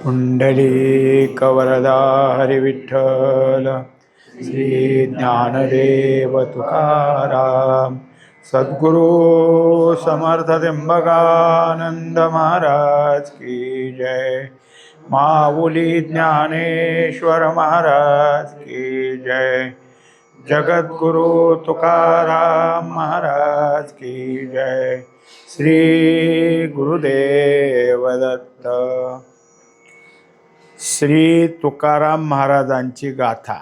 पुंडलीकवरदा हरि विठ्ठल श्री ज्ञानदेव तुकाराम सद्गुरु समर्थ त्र्यंबकानंद महाराज की जय। माऊली ज्ञानेश्वर महाराज की जय। जगद्गुरु तुकाराम महाराज की जय। श्री गुरुदेव दत्त। श्री तुकाराम महाराजांची गाथा,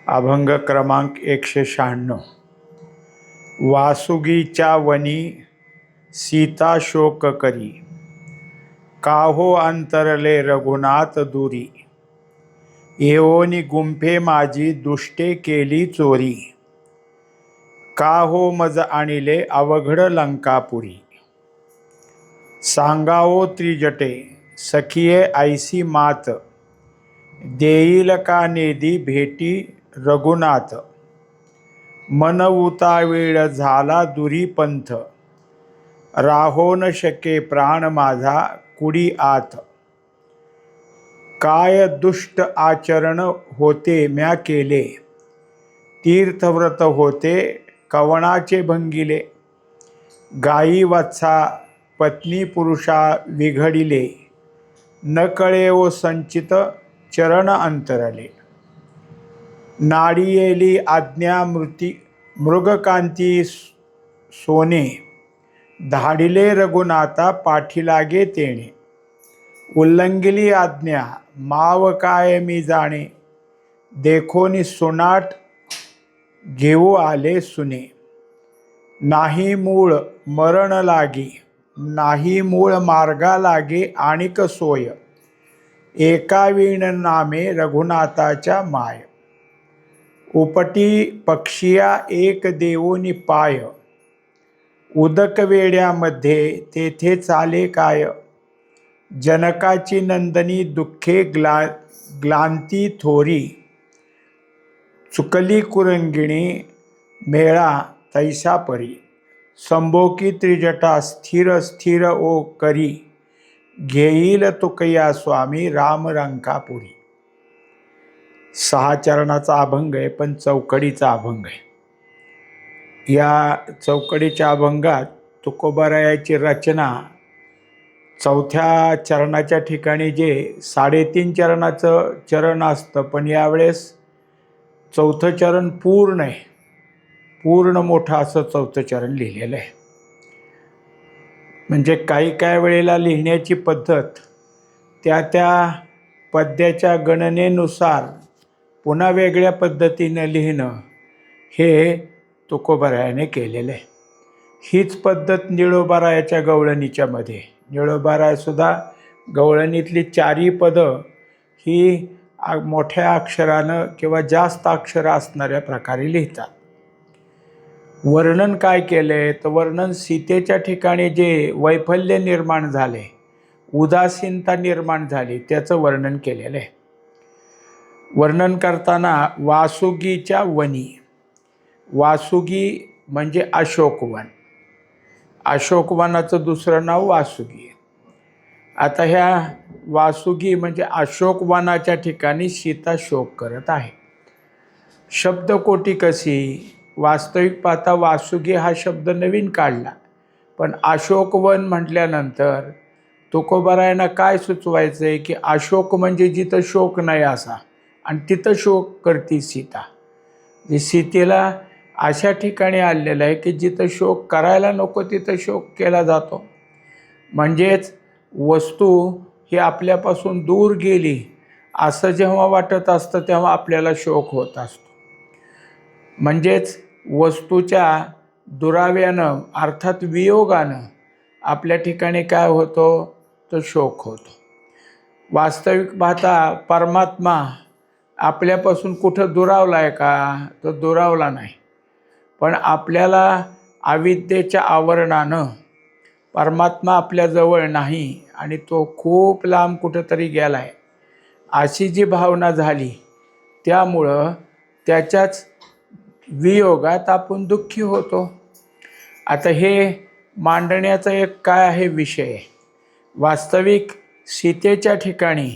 अभंग क्रमांक 196। वासुगीच्या वनी सीता शोक करी, काहो अंतरले रघुनाथ दुरी। येऊनी गुंफे माझी दुष्टे केली चोरी, काहो मज आणिले अवघड लंकापुरी। सांगावो त्रिजटे सखिये ऐसी मात, देईल का नेदी भेटी रघुनाथ। मन उतावीळ झाला दुरी पंथ, राहो न शके प्राण माझा कुडी आत। काय दुष्ट आचरण होते म्या केले, तीर्थव्रत होते कवणाचे भंगिले। गायी वत्सा पत्नी पुरुषा विघडिले, न कळे ओ संचित चरण अंतरले। नाडियेली आज्ञा मृगकांती सोने, धाडिले रघुनाथा पाठीलागे तेणे। उल्लंघिली आज्ञा माव काय मी जाणे, देखोनी सुनाट घेऊ आले सुने। नाही मूळ मरण लागी, नाही मूळ मार्गा लागे आणिक सोय। एका वीण नामे रघुनाथाच्या माय, उपटी पक्षिया एक देऊनी पाय। उदक वेड्यामध्ये तेथे चाले काय, जनकाची नंदनी दुःखे ग्लांती थोरी। चुकली कुरंगिणी मेळा तैसा परी, संभोकी त्रिजटा स्थिर स्थिर ओ करी। घेईल तुकया स्वामी राम रंकापुरी। 6 चरणाचा अभंग आहे, पण चौकडीचा अभंग आहे। या चौकडीच्या अभंगात तुकोबारायाची रचना 4थ्या चरणाच्या ठिकाणी जे 3.5 चरणाचं चरण असतं, पण यावेळेस 4थं चरण पूर्ण आहे, पूर्ण मोठं असं 4थं चरण लिहिलेलं आहे। म्हणजे काही वेळेला लिहिण्याची पद्धत त्या पद्याच्या गणनेनुसार पुन्हा वेगळ्या पद्धतीनं लिहिणं हे तुकोबारायाने केलेलं आहे। हीच पद्धत निळोबारायाच्या गवळणीच्या मध्ये, निळोबारायसुद्धा गवळणीतली 4ही पदं ही मोठ्या अक्षरानं किंवा जास्त अक्षरं असणाऱ्या प्रकारे लिहितात। वर्णन काय केले तर वर्णन सीतेच्या ठिकाणी जे वैफल्य निर्माण झाले, उदासीनता निर्माण झाली, त्याचं वर्णन केलेलं आहे। वर्णन करताना वासुगीच्या वनी, वासुगी म्हणजे अशोकवन, अशोकवनाचं दुसरं नाव वासुगी। आता ह्या वासुगी म्हणजे अशोकवनाच्या ठिकाणी सीता शोक करत आहे। शब्दकोटी कशी, वास्तविक पाहता वासुगी हा शब्द नवीन काढला, पण अशोकवन म्हटल्यानंतर तुकोबारायांना काय सुचवायचं आहे की अशोक म्हणजे जिथं शोक नाही असा, आणि तिथं शोक करती सीता। जी सीतेला अशा ठिकाणी आलेलं आहे की जिथं शोक करायला नको तिथं शोक केला जातो। म्हणजेच वस्तू ही आपल्यापासून दूर गेली असं जेव्हा वाटत असतं तेव्हा आपल्याला शोक होत असतो। म्हणजेच वस्तूच्या दुराव्यानं अर्थात वियोगानं आपल्या ठिकाणी काय होतो तो शोक होतो। वास्तविक पाहता परमात्मा आपल्यापासून कुठं दुरावला आहे का, तो दुरावला नाही, पण आपल्याला अविद्येच्या आवरणानं परमात्मा आपल्याजवळ नाही आणि तो खूप लांब कुठंतरी गेला आहे अशी जी भावना झाली, त्यामुळं त्याच्याच वियोगात आपण दुःखी होतो। आता हे मांडण्याचा एक काय आहे विषय, वास्तविक सीतेच्या ठिकाणी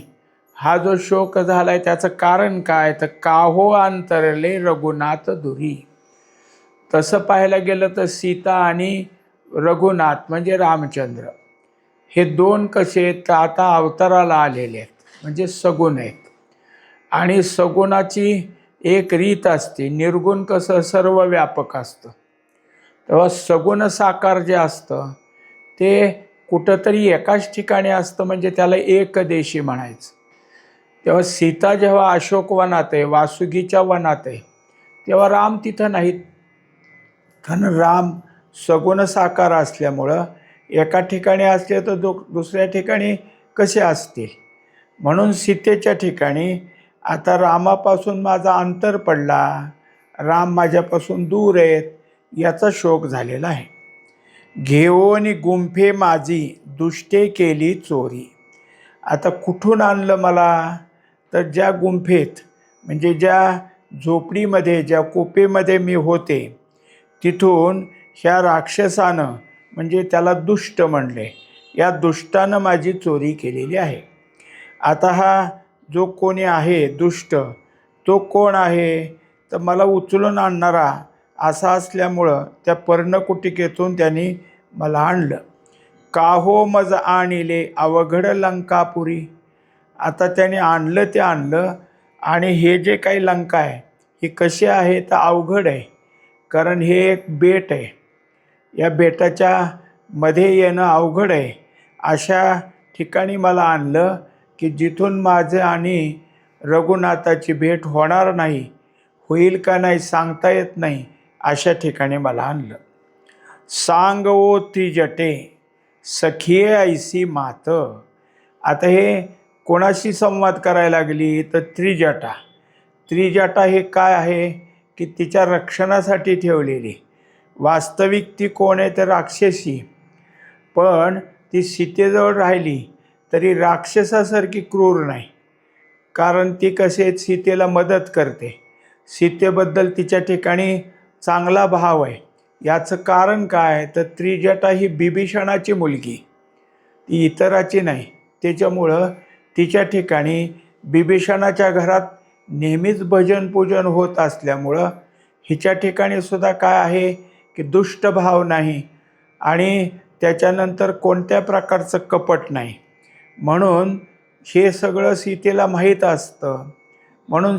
हा जो शोक झालाय त्याचं कारण काय, तर काहो अंतरले रघुनाथ दुरी. तसं पाहायला गेलं तर सीता आणि रघुनाथ म्हणजे रामचंद्र हे दोन कसे आहेत, तर आता अवताराला आलेले आहेत, म्हणजे सगुण आहेत. आणि सगुणाची एक रीत असते, निर्गुण कसं सर्व व्यापक असतं, तेव्हा सगुण साकार जे असतं ते कुठंतरी एकाच ठिकाणी असतं, म्हणजे त्याला एकदेशी म्हणायचं. तेव्हा सीता जेव्हा अशोकवनात आहे, वासुकीच्या वनात आहे, तेव्हा राम तिथं नाहीत. कारण राम सगुण साकार असल्यामुळं एका ठिकाणी असले तर दुसऱ्या ठिकाणी कसे असतील. म्हणून सीतेच्या ठिकाणी आता रामापासून माझा अंतर पडला, राम माझ्यापासून दूर आहेत, याचा शोक झालेला आहे. घेऊन गुंफे माझी दुष्टे केली चोरी. आता कुठून आणलं मला, तर ज्या गुंफेत म्हणजे ज्या झोपडीमध्ये ज्या कोपेमध्ये मी होते तिथून ह्या राक्षसानं, म्हणजे त्याला दुष्ट म्हणले, या दुष्टानं माझी चोरी केलेली आहे. आता हा जो कोणी आहे दुष्ट तो कोण आहे, तर मला उचलून आणणारा असा असल्यामुळं त्या पर्णकुटिकेतून त्यांनी मला आणलं. काहो मज आणिले अवघड लंकापुरी. आता त्याने आणलं ते आणलं, आणि हे जे काही लंका आहे ही कशी आहे तर अवघड आहे, कारण हे एक बेट आहे, या बेटाच्या मध्ये येणं अवघड आहे. अशा ठिकाणी मला आणलं की जिथून माझं आणि रघुनाथाची भेट होणार नाही, होईल का नाही सांगता येत नाही, अशा ठिकाणी मला आणलं. सांग ओ त्रिजटे सखिये ऐसी मात. आता हे कोणाशी संवाद करायला लागली, तर त्रिजटा. त्रिजटा हे काय आहे की तिच्या रक्षणासाठी ठेवलेली. वास्तविक ती कोण आहे तर राक्षसी, पण ती सीतेजवळ राहिली तरी राक्षसासारखी क्रूर नाही, कारण ती कसे सीतेला मदत करते, सीतेबद्दल तिच्या ठिकाणी चांगला भाव आहे. याचं कारण काय, तर त्रिजटा ही बिभीषणाची मुलगी, ती इतराची नाही. त्याच्यामुळं तिच्या ठिकाणी बिभीषणाच्या घरात नेहमीच भजन पूजन होत असल्यामुळं हिच्या ठिकाणी सुद्धा काय आहे की दुष्ट भाव नाही, आणि त्याच्यानंतर कोणत्या प्रकारचं कपट नाही. म्हणून हे सगळं सीतेला माहीत असतं, म्हणून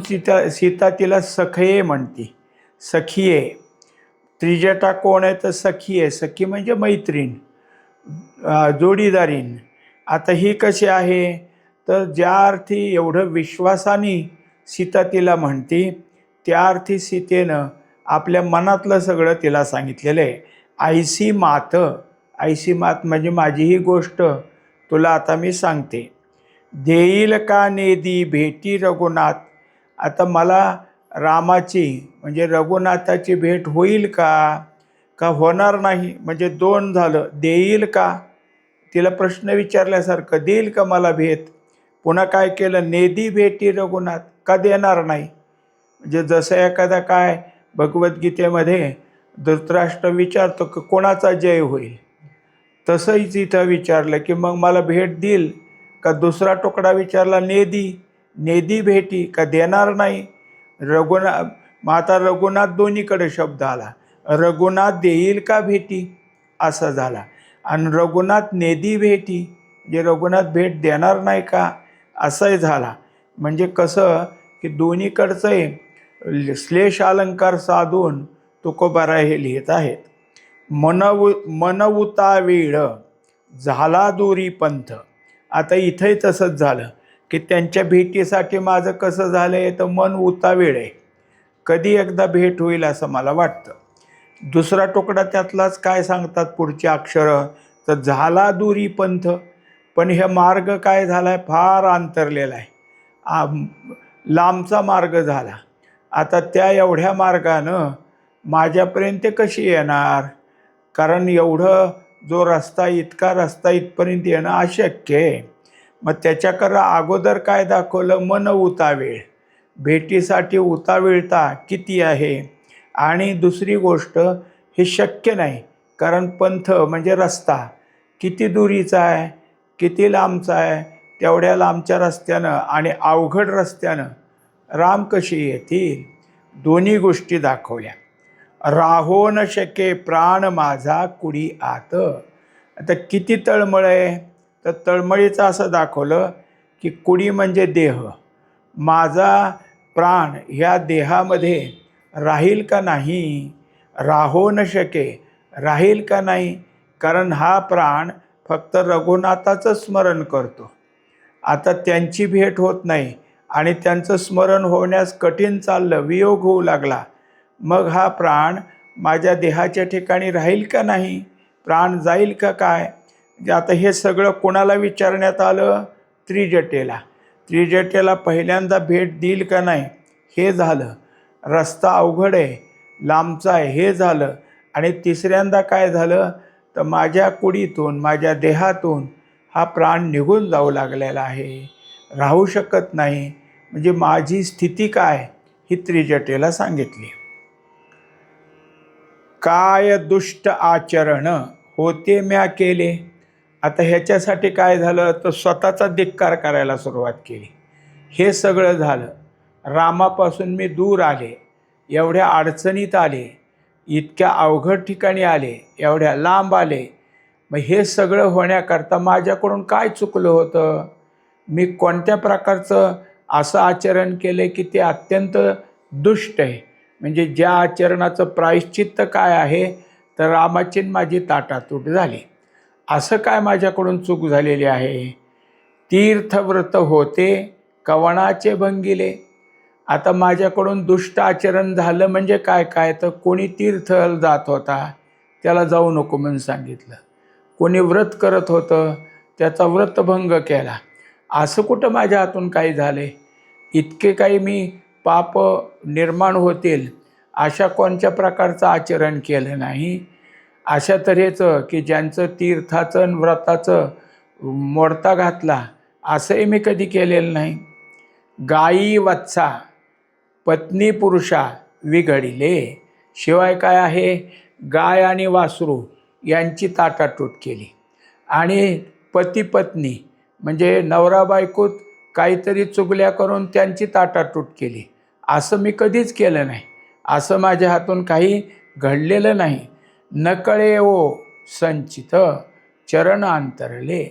सीता तिला सखये म्हणते, सखिये. त्रिजटा कोण आहे तर सखी आहे, सखी म्हणजे मैत्रीण, जोडीदारीन. आता ही कशी आहे, तर ज्या अर्थी एवढं विश्वासाने सीता तिला म्हणते, त्या अर्थी सीतेनं आपल्या मनातलं सगळं तिला सांगितलेलं आहे. ऐसी मात, ऐसी मात म्हणजे माझी ही गोष्ट तुला आता मी सांगते. देईल का नेदी भेटी रघुनाथ. आता मला रामाची म्हणजे रघुनाथाची भेट होईल का होणार नाही, म्हणजे दोन झालं. देईल का, तिला प्रश्न विचारल्यासारखं, देईल का मला भेट. पुन्हा काय केलं, नेदी भेटी रघुनाथ, का देणार नाही. म्हणजे जसं एखादा काय भगवद्गीतेमध्ये धृतराष्ट्र विचारतो की कोणाचा जय होईल, तसंच इथं विचारलं की मग मला भेट देईल का. दुसरा तुकडा विचारला, नेदी भेटी का देणार नाही. माता रघुनाथ दोन्हीकडे शब्द आला, रघुनाथ देईल का भेटी असा झाला, आणि रघुनाथ नेदी भेटी म्हणजे रघुनाथ भेट देणार नाही का असंही झाला. म्हणजे कसं की दोन्हीकडचं श्लेष अलंकार साधून तुकोबारा हे लिहित आहेत. मनवुता वेळ झाला दोरी पंथ. आता इथंही तसंच झालं की त्यांच्या भेटीसाठी माझं कसं झालं आहे, तर मन उतावीळ आहे, कधी एकदा भेट होईल असं मला वाटतं. दुसरा तुकडा त्यातलाच काय सांगतात पुढची अक्षरं, तर झाला दुरी पंथ. पण हे मार्ग काय झाला आहे, फार अंतरलेला आहे, लांबचा मार्ग झाला. आता त्या एवढ्या मार्गानं माझ्यापर्यंत कशी येणार, कारण एवढं जो रस्ता, इतका रस्ता इथपर्यंत येणं अशक्य आहे. मग त्याच्याकरता अगोदर काय दाखवलं, मन उतावीळ, भेटीसाठी उतावीळता किती आहे. आणि दुसरी गोष्ट, हे शक्य नाही, कारण पंथ म्हणजे रस्ता किती दुरीचा आहे, किती लांबचा आहे, तेवढ्या लांबच्या रस्त्यानं आणि अवघड रस्त्यानं राम कसे येतील? दोन्ही गोष्टी दाखवल्या. राहो न शके प्राण माझा कुडी आत. आता किती तळमळ आहे? तर तळमळीचं असं दाखवलं की कुडी म्हणजे देह, माझा प्राण ह्या देहामध्ये राहील का नाही? राहो न शके, राहील का नाही? कारण हा प्राण फक्त रघुनाथाचं स्मरण करतो. आता त्यांची भेट होत नाही आणि त्यांचं स्मरण होण्यास कठीण चाललं, वियोग होऊ लागला. मग हा प्राण माझ्या देहाच्या ठिकाणी राहील का नाही? प्राण जाईल का काय? म्हणजे आता हे सगळं कोणाला विचारण्यात आलं? त्रिजटेला. त्रिजटेला पहिल्यांदा भेट देईल का नाही हे झालं. रस्ता अवघड आहे, लांबचा आहे हे झालं. आणि तिसऱ्यांदा काय झालं? तर माझ्या कुडीतून, माझ्या देहातून हा प्राण निघून जाऊ लागलेला आहे, राहू शकत नाही. म्हणजे माझी स्थिती काय ही त्रिजटेला सांगितली. काय दुष्ट आचरण होते म्या केले. आता ह्याच्यासाठी काय झालं? तर स्वतःचा धिक्कार करायला सुरुवात केली. हे सगळं झालं. रामापासून मी दूर आले, एवढ्या अडचणीत आले, इतक्या अवघड ठिकाणी आले, एवढ्या लांब आले. मग हे सगळं होण्याकरता माझ्याकडून काय चुकलं होतं? मी कोणत्या प्रकारचं असं आचरण केलं की ते अत्यंत दुष्ट आहे? म्हणजे ज्या आचरणाचं प्रायश्चित्त काय आहे? तर रामाची माझी ताटातूट झाली. असं काय माझ्याकडून चूक झालेली आहे? तीर्थव्रत होते कवणाचे भंगिले. आता माझ्याकडून दुष्ट आचरण झालं म्हणजे काय? काय तर कोणी तीर्थाला जात होता त्याला जाऊ नको म्हणून सांगितलं, कोणी व्रत करत होतं त्याचा व्रतभंग केला. असं कुठं माझ्या हातून काही झाले? इतके काही मी पाप निर्माण होतील अशा कोणत्या प्रकारचं आचरण केलं नाही. अशा तऱ्हेचं की ज्यांचं तीर्थाचं आणि व्रताचं मोडता घातला असंही मी कधी केलेलं नाही. गायी वत्सा पत्नी पुरुषा विघडिले. शिवाय काय आहे? गाय आणि वासरू यांची ताटातूट केली आणि पती पत्नी म्हणजे नवरा बायकोत काहीतरी चुगल्या करून त्यांची ताटातूट केली. असं मी कधीच केलं नाही. असं माझ्या हातून काही घडलेलं नाही. नकळे ओ संचित चरण अंतरले.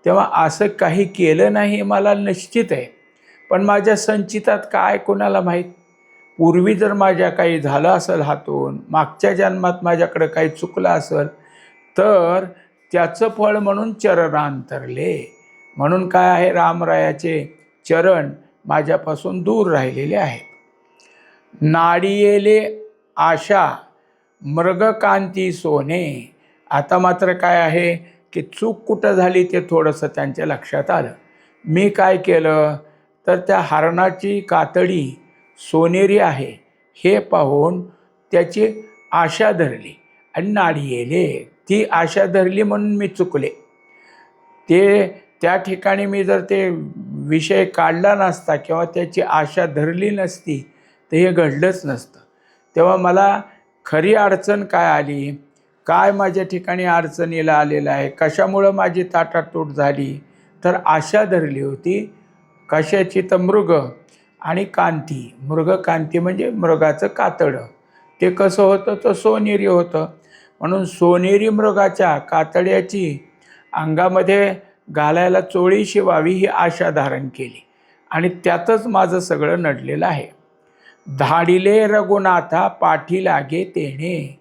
तेव्हा असं काही केलं नाही मला निश्चित आहे. पण माझ्या संचितात काय कोणाला माहीत? पूर्वी जर माझ्या काही झालं असेल हातून, मागच्या जन्मात माझ्याकडे काही चुकलं असेल तर त्याचं फळ म्हणून चरणांतरले. म्हणून काय आहे? रामरायाचे चरण माझ्यापासून दूर राहिलेले आहेत. नाडियेले आशा मृगकांती सोने. आता मात्र काय आहे की चूक कुठं झाली ते थोडंसं त्यांच्या लक्षात आलं. मी काय केलं? तर त्या हरणाची कातडी सोनेरी आहे हे पाहून त्याची आशा धरली आणि नाडियेले ती आशा धरली म्हणून मी चुकले. ते त्या ठिकाणी मी जर ते विषय काढला नसता किंवा त्याची आशा धरली नसती तर हे घडलंच नसतं. तेव्हा मला खरी अडचण काय आली? काय माझ्या ठिकाणी अडचणीला आलेलं आहे? कशामुळं माझी ताटातूट झाली? तर आशा धरली होती. कशाची? तर मृग आणि कांती. मृगकांती म्हणजे मृगाचं कातडं. ते कसं होतं? तर सोनेरी होतं. म्हणून सोनेरी मृगाच्या कातड्याची अंगामध्ये घालायला चोळी शिवावी ही आशा धारण केली आणि त्यातच माझं सगळं नडलेलं आहे. धाडिले रघुनाथा पाठी लागे तेणे.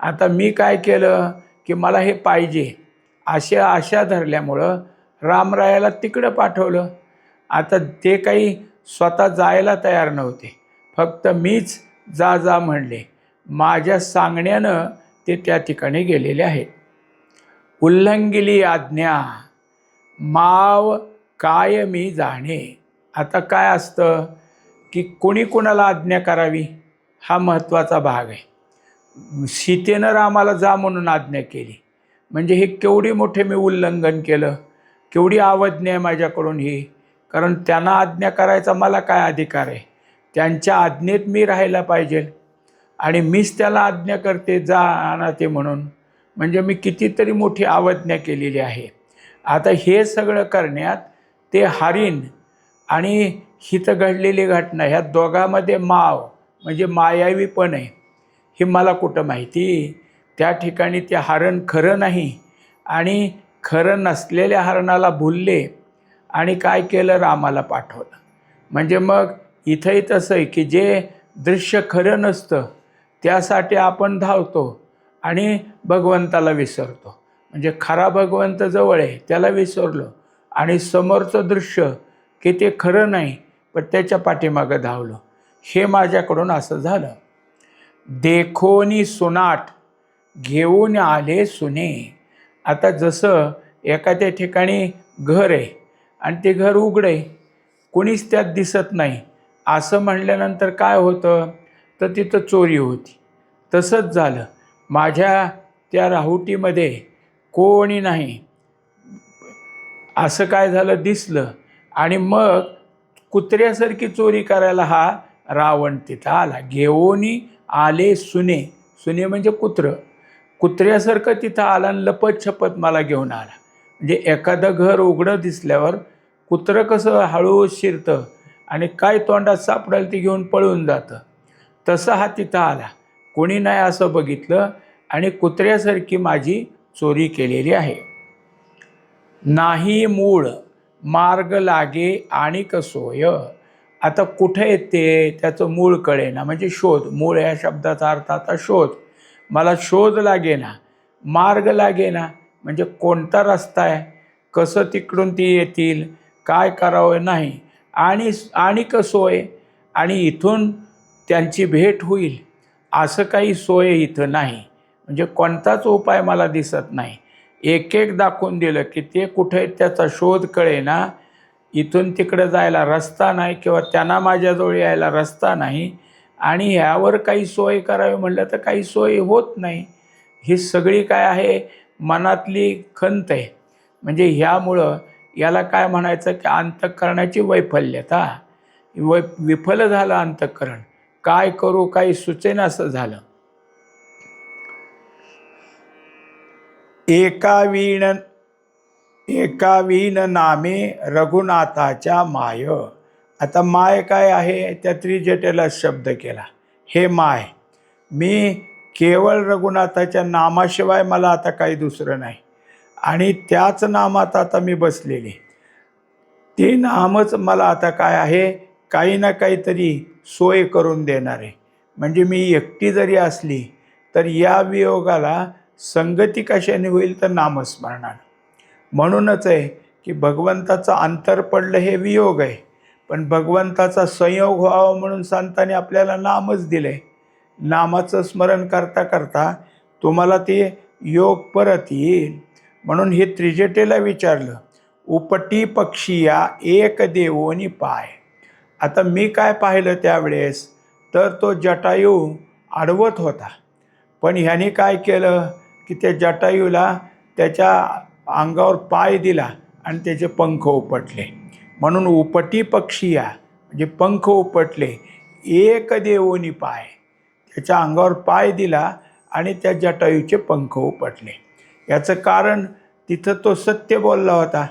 आता मी काय केलं की मला हे पाहिजे अशा आशा धरल्यामुळं रामरायाला तिकडं पाठवलं. आता ते काही स्वतः जायला तयार नव्हते, फक्त मीच जा जा म्हणले. माझ्या सांगण्यानं ते त्या ठिकाणी गेलेले आहेत. उल्लंघिली आज्ञा माव काय मी जाणे. आता काय असतं की कोणी कोणाला आज्ञा करावी हा महत्त्वाचा भाग आहे. सीतेनं रामाला जा म्हणून आज्ञा केली म्हणजे हे केवढी मोठे मी उल्लंघन केलं, केवढी अवज्ञा आहे माझ्याकडून ही. कारण त्यांना आज्ञा करायचा मला काय अधिकार आहे? त्यांच्या आज्ञेत मी राहायला पाहिजे आणि मीच त्याला आज्ञा करते जा आणा ते म्हणून. म्हणजे मी कितीतरी मोठी अवज्ञा केलेली आहे. आता हे सगळं करण्यात ते हरीण आणि हिथं घडलेली घटना ह्या दोघांमध्ये माव म्हणजे मायावी पण आहे हे मला कुठं माहिती. त्या ठिकाणी ते हरण खरं नाही आणि खरं नसलेल्या हरणाला भुलले आणि काय केलं, रामाला पाठवलं. म्हणजे मग इथंही तसं आहे की जे दृश्य खरं नसतं त्यासाठी आपण धावतो आणि भगवंताला विसरतो. म्हणजे खरा भगवंत जवळ आहे त्याला विसरलो आणि समोरचं दृश्य की ते खरं नाही पण त्याच्या पाठीमागं धावलो. हे माझ्याकडून असं झालं. देखोनी सुनाट घेऊन आले सुने. आता जसं एखाद्या ठिकाणी घर आहे आणि ते घर उघडं आहे, कोणीच त्यात दिसत नाही असं म्हणल्यानंतर काय होतं, तर तिथं चोरी होती. तसंच झालं माझ्या त्या राहुटीमध्ये कोणी नाही असं काय झालं दिसलं आणि मग कुत्र्यासारखी चोरी करायला हा रावण तिथं आला. घेऊनी आले सुने, सुने म्हणजे कुत्रं, कुत्र्यासारखं तिथं आला आणि लपत छपत मला घेऊन आला. म्हणजे एखादं घर उघडं दिसल्यावर कुत्रं कसं हळूच शिरतं आणि काय तोंडात सापडेल ते घेऊन पळून जातं, तसं हा तिथं आला. कोणी नाही असं बघितलं आणि कुत्र्यासारखी माझी चोरी केलेली आहे. नाही मूळ मार्ग लागे आणि कसोय. आता कुठे येते त्याचं मूळ कळेना, म्हणजे शोध. मूळ या शब्दाचा अर्थ आता शोध. मला शोध लागेना, मार्ग लागेना, म्हणजे कोणता रस्ता आहे, कसं तिकडून ती येतील, काय करावं नाही, आणि कसोय, आणि इथून त्यांची भेट होईल असं काही सोय इथं नाही. म्हणजे कोणताच उपाय मला दिसत नाही. एक एक दाखवून दिलं की ते कुठे त्याचा शोध कळेना, इथून तिकडं जायला रस्ता नाही किंवा त्यांना माझ्याजवळ यायला रस्ता नाही आणि ह्यावर काही सोय करावी म्हणलं तर काही सोय होत नाही. ही सगळी काय आहे, मनातली खंत आहे. म्हणजे ह्यामुळं याला काय म्हणायचं की अंतःकरणाची वैफल्यता. विफल झालं अंतःकरण, काय करू काही सुचेनासं झालं. एकावीण नामे रघुनाथाच्या माय. आता माय काय आहे, त्या त्रिजटेला शब्द केला. हे माय, मी केवळ रघुनाथाच्या नामाशिवाय मला आता काही दुसरं नाही आणि त्याच नामात आता मी बसलेले. ते नामच मला आता काय आहे, काही ना काहीतरी सोय करून देणार आहे. म्हणजे मी एकटी जरी असली तर या वियोगाला संगती कशाने होईल, तर नामस्मरणानं. म्हणूनच आहे की भगवंताचं अंतर पडलं हे वियोग आहे, पण भगवंताचा संयोग व्हावा म्हणून संतांनी आपल्याला नामच दिले. नामाचं स्मरण करता करता तुम्हाला ते योग परत येईल. म्हणून हे त्रिजटेला विचारलं, उपटी पक्षिया एक देवोनी पाय. आता मी काय पाहिलं त्यावेळेस, तर तो जटायू अडवत होता, पण ह्याने काय केलं की त्या जटायूला त्याच्या अंगावर पाय दिला आणि त्याचे पंख उपटले. म्हणून उपटी पक्षिया म्हणजे पंख उपटले, एक देवोनी पाय, त्याच्या अंगावर पाय दिला आणि त्या जटायूचे पंख उपटले. याचं कारण तिथं तो सत्य बोलला होता.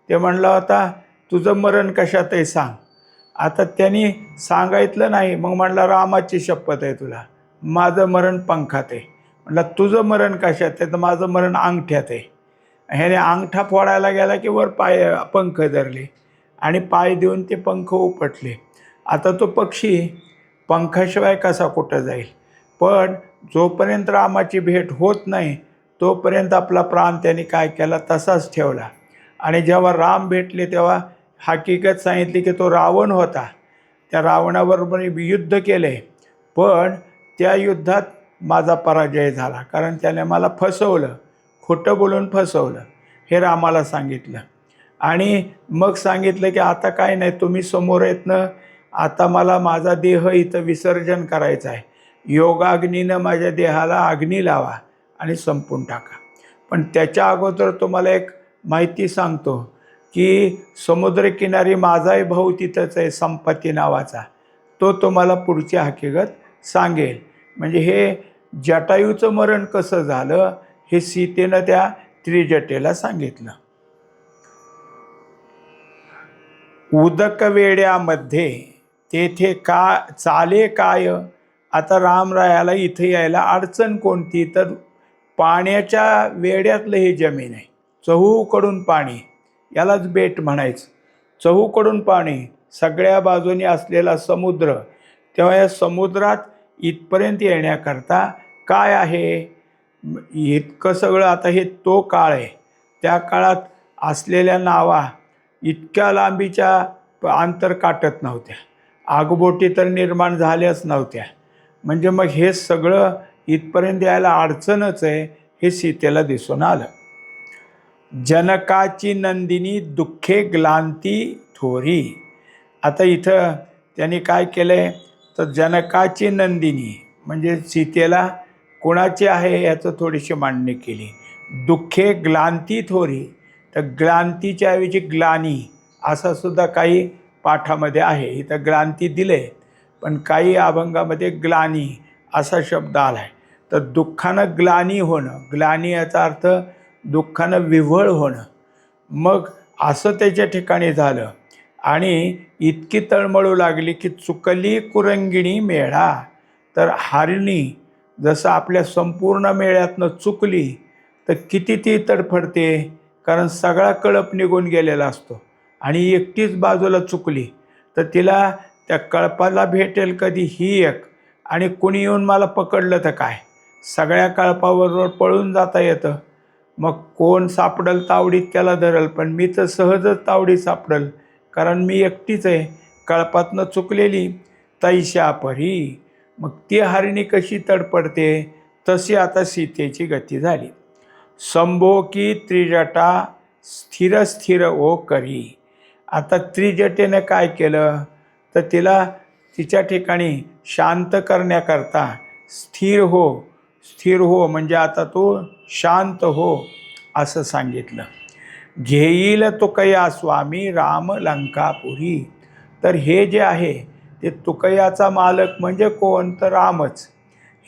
ते म्हणला होता तुझं मरण कशात आहे सांग. आता त्यांनी सांगितलं नाही, मग म्हणला रामाची शपथ आहे तुला, माझं मरण पंखात आहे. म्हणलं तुझं मरण कशात आहे, तर माझं मरण अंगठ्यात आहे. ह्याने अंगठा फोडायला गेला की वर पंख धरले आणि पाय देऊन ते पंख उपटले. आता तो पक्षी पंखाशिवाय कसा कुठं जाईल. पण जोपर्यंत रामाची भेट होत नाही तोपर्यंत आपला प्राण त्याने काय केला, तसाच ठेवला. आणि जेव्हा राम भेटले तेव्हा हकीकत सांगितली की तो रावण होता. त्या रावणाबरोबर युद्ध केले, पण त्या युद्धात माझा पराजय झाला, कारण त्याने मला फसवलं, खोटं बोलून फसवलं, हे रामाला सांगितलं. आणि मग सांगितलं की आता काय नाही, तुम्ही समोर येत ना, आता मला माझा देह इथं विसर्जन करायचा आहे. योगाग्नीनं माझ्या देहाला अग्नी लावा आणि संपून टाका. पण त्याच्या अगोदर तुम्हाला एक माहिती सांगतो की समुद्रकिनारी माझाही भाऊ तिथंच आहे, संपत्ती नावाचा, तो तुम्हाला पुढची हकीकत सांगेल. म्हणजे हे जटायूचं मरण कसं झालं हे सीतेनं त्या त्रिजटेला सांगितलं. उदक वेड्यामध्ये तेथे का चाले काय. आता रामरायाला इथे यायला अडचण कोणती, तर पाण्याच्या वेड्यातलं हे जमीन आहे. चहूकडून पाणी, यालाच बेट म्हणायचं. चहूकडून पाणी, सगळ्या बाजूनी असलेला समुद्र. तेव्हा या समुद्रात इथपर्यंत येण्याकरता काय आहे, इतकं सगळं. आता हे तो काळ आहे. त्या काळात असलेल्या नावा इतक्या लांबीच्या अंतर काटत नव्हत्या. आगबोटी तर निर्माण झाल्याच नव्हत्या. म्हणजे मग हे सगळं इथपर्यंत यायला अडचणच आहे, हे सीतेला दिसून आलं. जनकाची नंदिनी दुःखे ग्लांती थोरी. आता इथं त्यांनी काय केलं आहे, तर जनकाची नंदिनी म्हणजे सीतेला कोणाची आहे याचं थोडीशी मांडणी केली. दुःखे ग्लांती थोरी, तर ग्लांतीच्या ऐवजी ग्लानी असा सुद्धा काही पाठामध्ये आहे. इथं ग्लांती दिले, पण काही अभंगामध्ये ग्लानी असा शब्द आला आहे. तर दुःखानं ग्लानी होणं, ग्लानी याचा अर्थ दुःखानं विव्हळ होणं. मग असं त्याच्या ठिकाणी झालं आणि इतकी तळमळू लागली की चुकली कुरंगिणी मेळा. तर हरिणी जसं आपल्या संपूर्ण मेळ्यातनं चुकली तर किती ती तडफडते, कारण सगळा कळप निघून गेलेला असतो आणि एकटीच बाजूला चुकली तर तिला त्या कळपाला भेटेल कधी ही एक, आणि कुणी येऊन मला पकडलं तर काय, सगळ्या कळपाबरोबर पळून जाता येतं. मग कोण सापडल तावडीत त्याला धरल, पण मी तर सहजच तावडीत सापडल, कारण मी एकटीच आहे कळपातनं चुकलेली. तैशा परी. मग ती हरिणी कशी तडपडते, तशी आता सीतेची गती झाली. संभोकी त्रिजटा स्थिर स्थिर ओ करी. आता त्रिजटेनं काय केलं, तर तिला तिच्या ठिकाणी शांत करण्याकरता स्थिर हो, स्थिर हो म्हणजे आता तो शांत हो असं सांगितलं. घेईल तुकया स्वामी राम लंकापुरी. तर हे जे आहे ते तुकयाचा मालक म्हणजे कोण, तर रामच.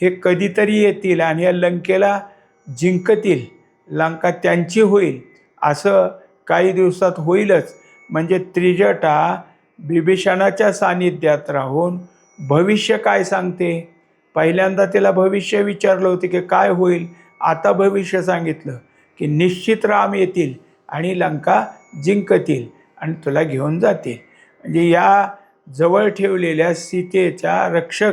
हे कधीतरी येतील आणि या लंकेला जिंकतील, लंका त्यांची होईल, असं काही दिवसात होईलच. म्हणजे त्रिजटा बिभीषणाच्या सान्निध्यात राहून भविष्य काय सांगते. पहिल्यांदा तिला भविष्य विचारलं होतं की काय होईल, आता भविष्य सांगितलं की निश्चित राम येतील आणि लंका जिंकतील आणि तुला घेऊन जातील. म्हणजे या जवळ ठेवलेल्या सीतेच्या रक्षक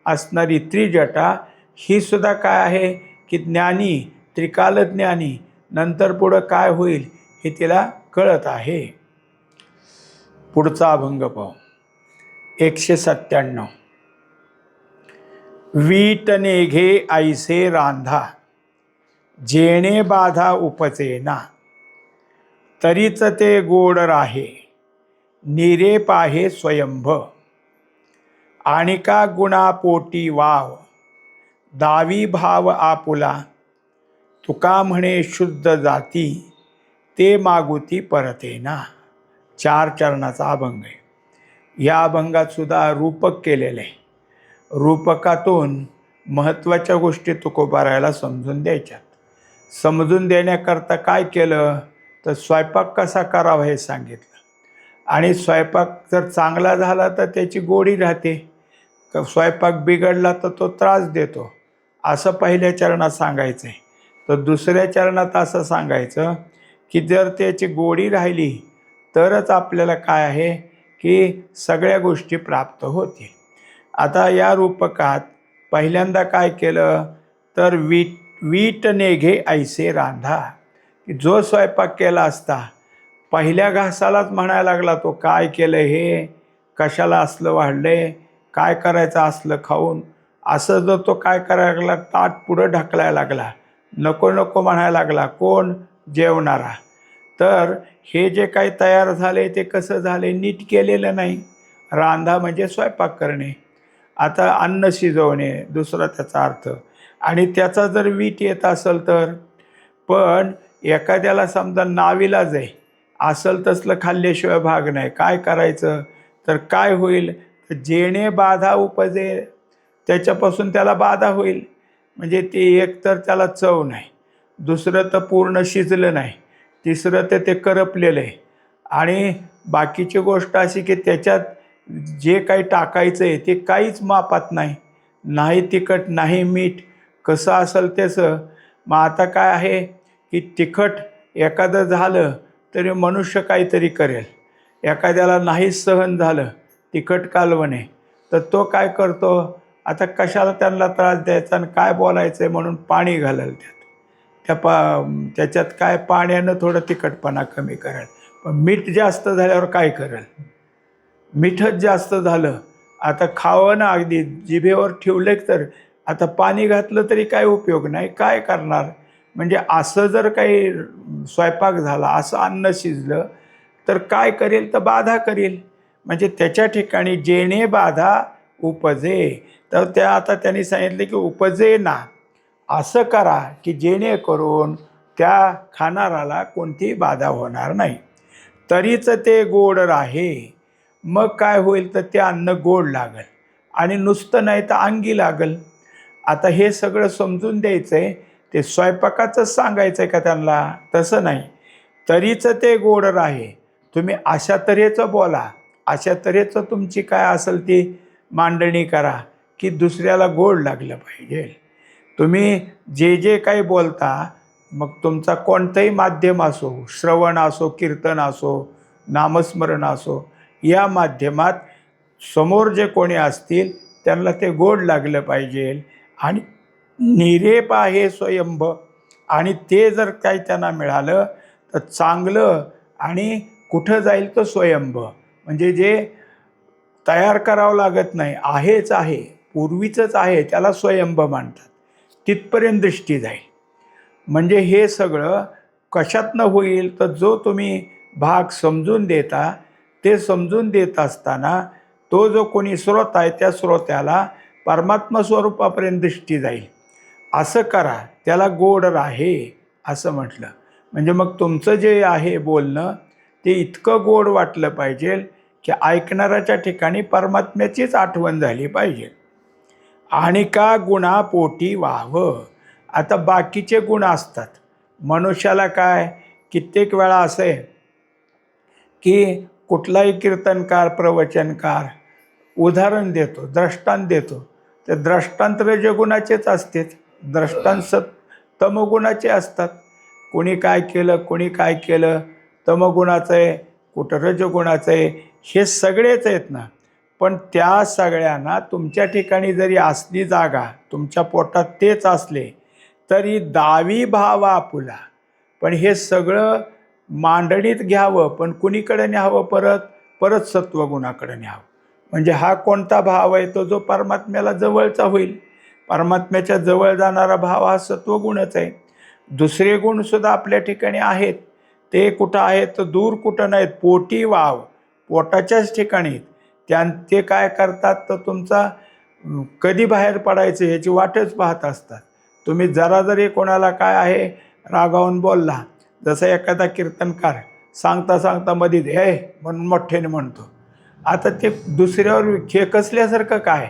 असणारी त्रिजटा ही सुद्धा काय आहे की ज्ञानी, त्रिकालज्ञानी, नंतर पुढं काय होईल हे तिला कळत आहे. पुढचा अभंग पाहू. 197. वीट नेघे ऐसे रांधा, जेणे बाधा उपचेना. तरीच ते गोड राहे, निरे पाहे स्वयंभ. आणिका गुणापोटी वाव, दावी भाव आपुला. तुका म्हणे शुद्ध जाती, ते मागुती परतेना. 4 चरणाचा अभंग आहे. या अभंगात सुद्धा रूपक केलेलं आहे. रूपकातून महत्त्वाच्या गोष्टी तुकोबारायला समजून द्यायच्यात. समजून देण्याकरता काय केलं, तर स्वयंपाक कसा करावा हे सांगितलं. आणि स्वयंपाक जर चांगला झाला तर त्याची गोडी राहते, स्वयंपाक बिघडला तर तो त्रास देतो, असं पहिल्या चरणात सांगायचं आहे. तर दुसऱ्या चरणात असं सांगायचं की जर त्याची गोडी राहिली तरच आपल्याला काय आहे की सगळ्या गोष्टी प्राप्त होतील. आता या रूपकात पहिल्यांदा काय केलं, तर वीट नेघे ऐसे रांधा. की जो स्वयंपाक केला असता पहिल्या घासालाच म्हणायला लागला तो, काय केलं हे, कशाला असलं वाढलंय, काय करायचं असलं खाऊन, असं जर तो काय करायला लागला, ताट पुढं ढकलायला लागला, नको नको म्हणायला लागला, कोण, जेवणारा. तर हे जे काही तयार झाले ते कसं झाले, नीट केलेलं नाही. रांधा म्हणजे स्वयंपाक करणे, आता अन्न शिजवणे दुसरा त्याचा अर्थ. आणि त्याचा जर वीट येत असेल तर, पण एखाद्याला समजा नाविलाज आहे, असेल तसलं खाल्ल्याशिवाय भाग नाही, काय करायचं, तर काय होईल, तर जेणे बाधा उपजे, त्याच्यापासून त्याला बाधा होईल. म्हणजे ते एक तर त्याला चव नाही, दुसरं तर पूर्ण शिजलं नाही, तिसरं तर ते करपलेलं आहे, आणि बाकीची गोष्ट अशी की त्याच्यात जे काही टाकायचं आहे ते काहीच मापात नाही, नाही तिखट नाही मीठ, कसं असेल त्याचं. मग आता काय आहे की तिखट एखादं झालं तरी मनुष्य काहीतरी करेल, एखाद्याला नाहीच सहन झालं तिखट कालवणे तर तो काय करतो, आता कशाला त्यांना त्रास द्यायचा आणि काय बोलायचं आहे म्हणून पाणी घालेल त्याच्यात काय पाण्यानं थोडं तिखटपणा कमी करेल. पण मीठ जास्त झाल्यावर काय करेल, मीठच जास्त झालं आता खावं ना, अगदी जिभेवर ठेवले तर आता पाणी घातलं तरी काय उपयोग नाही, काय करणार. म्हणजे असं जर काही स्वयंपाक झाला, असं अन्न शिजलं तर काय करेल तर बाधा करेल. म्हणजे त्याच्या ठिकाणी जेणे बाधा उपजे, तर त्या आता त्यांनी सांगितले की उपजे ना, असं करा की जेणेकरून त्या खाणाराला कोणतीही बाधा होणार नाही. तरीच ते गोड राहे. मग काय होईल तर ते अन्न गोड लागेल आणि नुसतं नाही तर अंगी लागेल. आता हे सगळं समजून द्यायचं आहे, ते स्वयंपाकाचंच सांगायचं आहे का त्यांना, तसं नाही. तरीच ते गोड राहे, तुम्ही अशा तऱ्हेचं बोला, अशा तऱ्हेचं तुमची काय असेल ती मांडणी करा की दुसऱ्याला गोड लागलं पाहिजे. तुम्ही जे जे काही बोलता, मग तुमचा कोणतंही माध्यम असो, श्रवण असो, कीर्तन असो, नामस्मरण असो, या माध्यमात समोर जे कोणी असतील त्यांना ते गोड लागलं पाहिजे. आणि निरेप आहे स्वयंभ, आणि ते जर काही त्यांना मिळालं तर चांगलं. आणि कुठं जाईल तर स्वयंभ, म्हणजे जे तयार करावं लागत नाही, आहेच आहे, पूर्वीचंच आहे, त्याला स्वयंभ म्हणतात. तिथपर्यंत दृष्टी जाईल. म्हणजे हे सगळं कशातनं होईल तर जो तुम्ही भाग समजून देता, ते समजून देत असताना तो जो कोणी स्रोत आहे त्या स्रोत्याला परमात्मा स्वरूपापर्यंत दृष्टी जाईल. असं करा, त्याला गोड राहे असं म्हटलं. म्हणजे मग तुमचं जे आहे बोलणं ते इतकं गोड वाटलं पाहिजे की ऐकणाऱ्याच्या ठिकाणी परमात्म्याचीच आठवण झाली पाहिजे. आणि का गुणापोटी व्हावं. आता बाकीचे गुण असतात मनुष्याला, काय कित्येक वेळा असं आहे की कुठलाही कीर्तनकार, प्रवचनकार उदाहरण देतो, दृष्टांत देतो, ते दृष्टांत रजगुणाचेच असते, दृष्टांत तमगुणाचे असतात. कोणी काय केलं, कोणी काय केलं, तमगुणाचं आहे, कुठं रजगुणाचं आहे, हे सगळेच आहेत ना. पण त्या सगळ्यांना तुमच्या ठिकाणी जरी असली जागा, तुमच्या पोटात तेच असले तरी दावी भाव आपुला. पण हे सगळं मांडणीत घ्यावं, पण कुणीकडे न्यावं, परत परत सत्वगुणाकडे न्यावं. म्हणजे हा कोणता भाव आहे, तो जो परमात्म्याला जवळचा होईल. परमात्म्याच्या जवळ जाणारा भाव हा सत्वगुणच आहे. दुसरे गुणसुद्धा आपल्या ठिकाणी आहेत, ते कुठं आहेत तर दूर कुठं नाहीत, पोटी वाव, पोटाच्याच ठिकाणी. ते काय करतात तर तुमचा कधी बाहेर पडायचं ह्याची वाटच पाहत असतात. तुम्ही जरा जरी कोणाला काय आहे रागावून बोलला, जसं एखादा कीर्तनकार सांगता सांगता मधीच हे म्हणून मोठ्याने म्हणतो, आता ते दुसऱ्यावर खेकसल्यासारखं काय.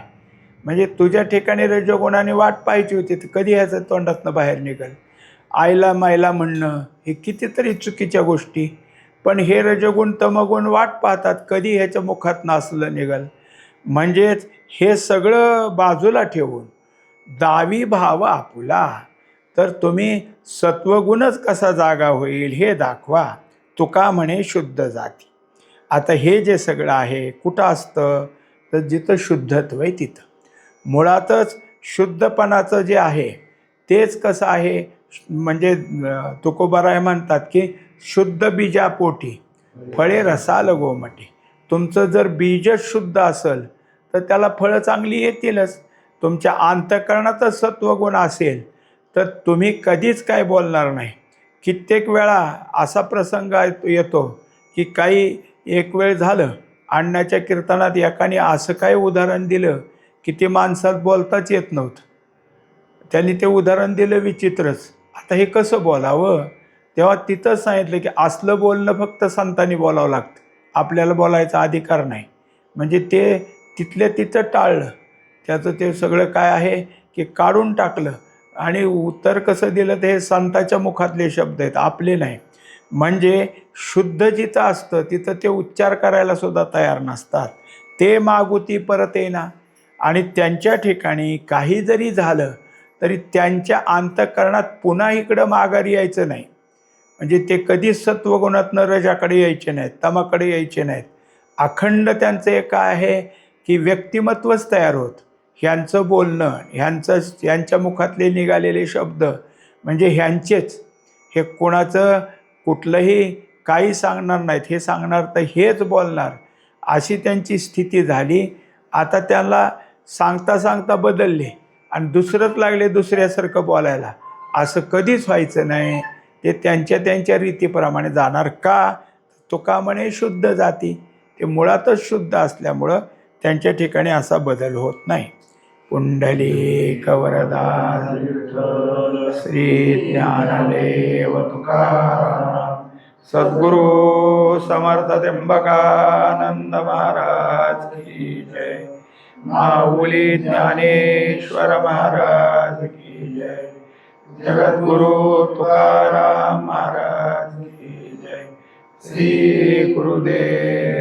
म्हणजे तुझ्या ठिकाणी रजोगुणाने वाट पाहायची होती, तर कधी ह्याचं तोंडातनं बाहेर निघेल. आईला मायला म्हणणं हे कितीतरी चुकीच्या गोष्टी. पण हे रजोगुण तमगुण वाट पाहतात कधी ह्याच्या मुखात असलं निघेल. म्हणजेच हे सगळं बाजूला ठेवून दावी भाव आपुला, तर तुम्ही सत्वगुणच कसा जागा होईल हे दाखवा. तुका म्हणे शुद्ध जाती. आता हे जे सगळं आहे कुठं असतं तर जिथं शुद्धत्व आहे तिथं. मुळातच शुद्धपणाचं जे आहे तेच कसं आहे, म्हणजे तुकोबाराय म्हणतात की शुद्ध बीजापोटी फळे रसाल गोमटी. तुमचं जर बीजच शुद्ध असेल तर त्याला फळं चांगली येतीलच. तुमच्या अंतःकरणातच सत्वगुण असेल तर तुम्ही कधीच काय बोलणार नाही. कित्येक वेळा असा प्रसंग येतो की काही एक वेळ झालं, अण्णाच्या कीर्तनात एकाने असं काय उदाहरण दिलं की ते माणसात बोलताच येत नव्हतं. त्यांनी ते उदाहरण दिलं विचित्रच. आता हे कसं बोलावं, तेव्हा तिथंच सांगितलं की असलं बोलणं फक्त संतांनी बोलावं लागतं, आपल्याला बोलायचा अधिकार नाही. म्हणजे ते तिथल्या तिथं टाळलं, त्याचं ते सगळं काय आहे की काढून टाकलं. आणि उत्तर कसं दिलं, ते संतांच्या मुखातले शब्द आहेत, आपले नाही. म्हणजे शुद्ध जिथं असतं तिथं ते उच्चार करायला सुद्धा तयार नसतात. ते मागुती परत येना. आणि त्यांच्या ठिकाणी काही जरी झालं तरी त्यांच्या अंतःकरणात पुन्हा इकडं माघारी यायचं नाही. म्हणजे ते कधीच सत्वगुणातनं रजाकडे यायचे नाहीत, तमाकडे यायचे नाहीत. अखंड त्यांचं एक आहे की व्यक्तिमत्वच तयार होत. ह्यांचं बोलणं, ह्यांच्या मुखातले निघालेले शब्द म्हणजे ह्यांचेच. हे कोणाचं कुठलंही काही सांगणार नाहीत, हे सांगणार तर हेच बोलणार, अशी त्यांची स्थिती झाली. आता त्यांना सांगता सांगता बदलले आणि दुसरंच लागले दुसऱ्यासारखं बोलायला. असं कधीच व्हायचं नाही. ते त्यांच्या त्यांच्या रीतीप्रमाणे जाणार. का? तुका म्हणे शुद्ध जाती. ते मुळातच शुद्ध असल्यामुळं त्यांच्या ठिकाणी असा बदल होत नाही. पुंडलिक वरदा श्री ज्ञानदेव तुकाराम सद्गुरु समर्थ त्र्यंबकानंद महाराज की जय. माऊली ज्ञानेश्वर महाराज की जय. जगद्गुरु तुकाराम महाराज की जय. श्री गुरुदेव